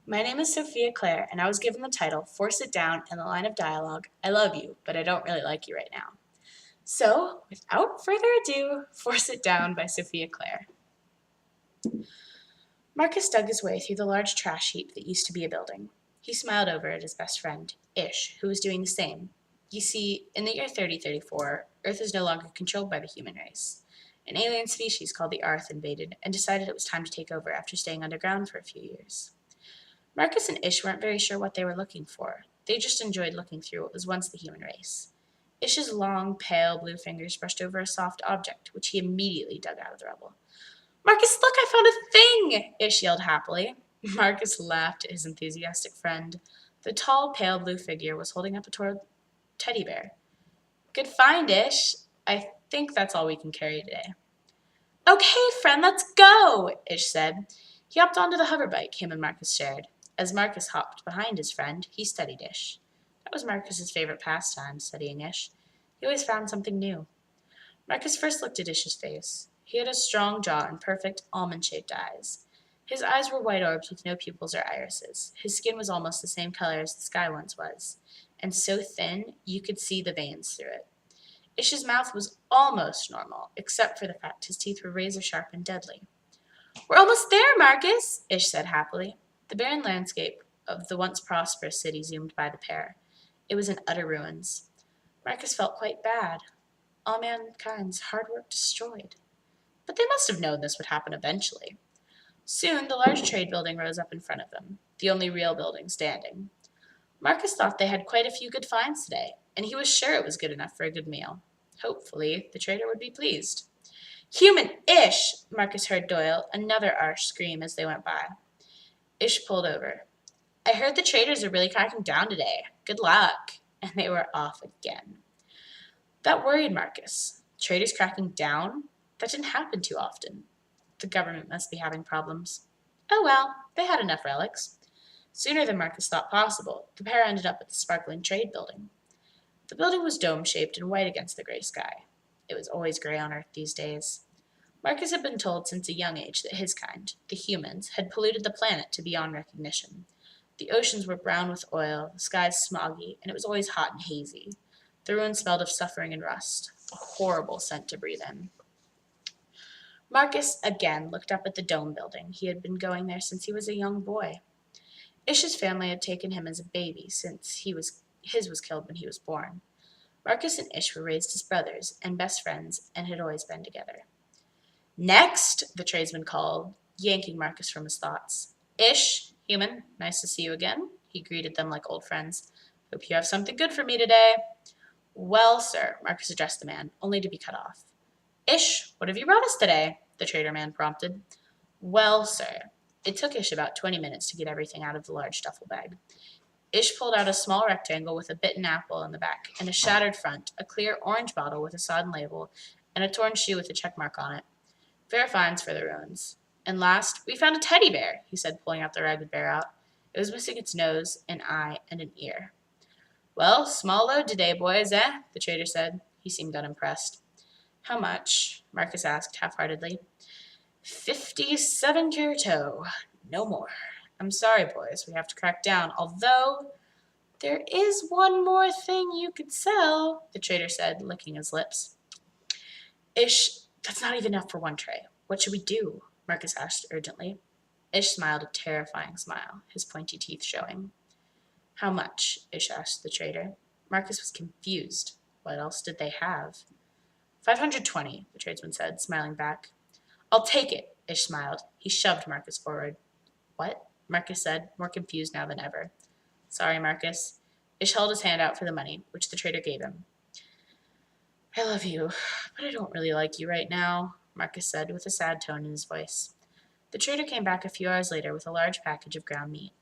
My name is Sophia Clare, and I was given the title Force It Down in the line of dialogue, I love you, but I don't really like you right now. So, without further ado, Force It Down by Sophia Clare. Marcus dug his way through the large trash heap that used to be a building. He smiled over at his best friend, Ish, who was doing the same. You see, in the year 3034, Earth is no longer controlled by the human race. An alien species called the Arth invaded and decided it was time to take over after staying underground for a few years. Marcus and Ish weren't very sure what they were looking for. They just enjoyed looking through what was once the human race. Ish's long, pale blue fingers brushed over a soft object, which he immediately dug out of the rubble. "Marcus, look, I found a thing!" Ish yelled happily. Marcus laughed at his enthusiastic friend. The tall, pale blue figure was holding up a teddy bear. "Good find, Ish. I think that's all we can carry today." "Okay, friend, let's go," Ish said. He hopped onto the hover bike him and Marcus shared. As Marcus hopped behind his friend, he studied Ish. That was Marcus's favorite pastime, studying Ish. He always found something new. Marcus first looked at Ish's face. He had a strong jaw and perfect, almond-shaped eyes. His eyes were white orbs with no pupils or irises. His skin was almost the same color as the sky once was, and so thin you could see the veins through it. Ish's mouth was almost normal, except for the fact his teeth were razor-sharp and deadly. "We're almost there, Marcus," Ish said happily. The barren landscape of the once prosperous city zoomed by the pair. It was in utter ruins. Marcus felt quite bad. All mankind's hard work destroyed. But they must have known this would happen eventually. Soon, the large trade building rose up in front of them, the only real building standing. Marcus thought they had quite a few good finds today, and he was sure it was good enough for a good meal. Hopefully, the trader would be pleased. "Human-ish!" Marcus heard Doyle, another Arsh, scream as they went by. Ish pulled over. "I heard the traders are really cracking down today. Good luck." And they were off again. That worried Marcus. Traders cracking down? That didn't happen too often. The government must be having problems. Oh well, they had enough relics. Sooner than Marcus thought possible, the pair ended up at the sparkling trade building. The building was dome-shaped and white against the gray sky. It was always gray on Earth these days. Marcus had been told since a young age that his kind, the humans, had polluted the planet to beyond recognition. The oceans were brown with oil, the skies smoggy, and it was always hot and hazy. The ruins smelled of suffering and rust, a horrible scent to breathe in. Marcus again looked up at the dome building. He had been going there since he was a young boy. Ish's family had taken him as a baby since his was killed when he was born. Marcus and Ish were raised as brothers and best friends and had always been together. "Next," the tradesman called, yanking Marcus from his thoughts. "Ish, human, nice to see you again," he greeted them like old friends. "Hope you have something good for me today." "Well, sir," Marcus addressed the man, only to be cut off. "Ish, what have you brought us today?" the trader man prompted. "Well, sir." It took Ish about 20 minutes to get everything out of the large duffel bag. Ish pulled out a small rectangle with a bitten apple in the back and a shattered front, a clear orange bottle with a sodden label, and a torn shoe with a check mark on it. "Fair finds for the ruins. And last, we found a teddy bear," he said, pulling out the ragged bear out. It was missing its nose, an eye, and an ear. "Well, small load today, boys, eh?" the trader said. He seemed unimpressed. "How much?" Marcus asked half-heartedly. 57 carto. No more. I'm sorry, boys, we have to crack down, although there is one more thing you could sell," the trader said, licking his lips. "Ish, that's not even enough for one tray. What should we do?" Marcus asked urgently. Ish smiled a terrifying smile, his pointy teeth showing. "How much?" Ish asked the trader. Marcus was confused. What else did they have? 520, the tradesman said, smiling back. "I'll take it," Ish smiled. He shoved Marcus forward. "What?" Marcus said, more confused now than ever. "Sorry, Marcus." Ish held his hand out for the money, which the trader gave him. "I love you, but I don't really like you right now," Marcus said with a sad tone in his voice. The trader came back a few hours later with a large package of ground meat.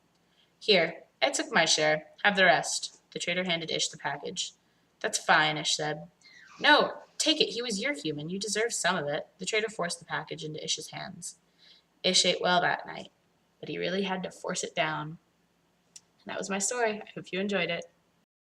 "Here, I took my share. Have the rest." The trader handed Ish the package. "That's fine," Ish said. "No, take it. He was your human. You deserve some of it." The trader forced the package into Ish's hands. Ish ate well that night, but he really had to force it down. And that was my story. I hope you enjoyed it.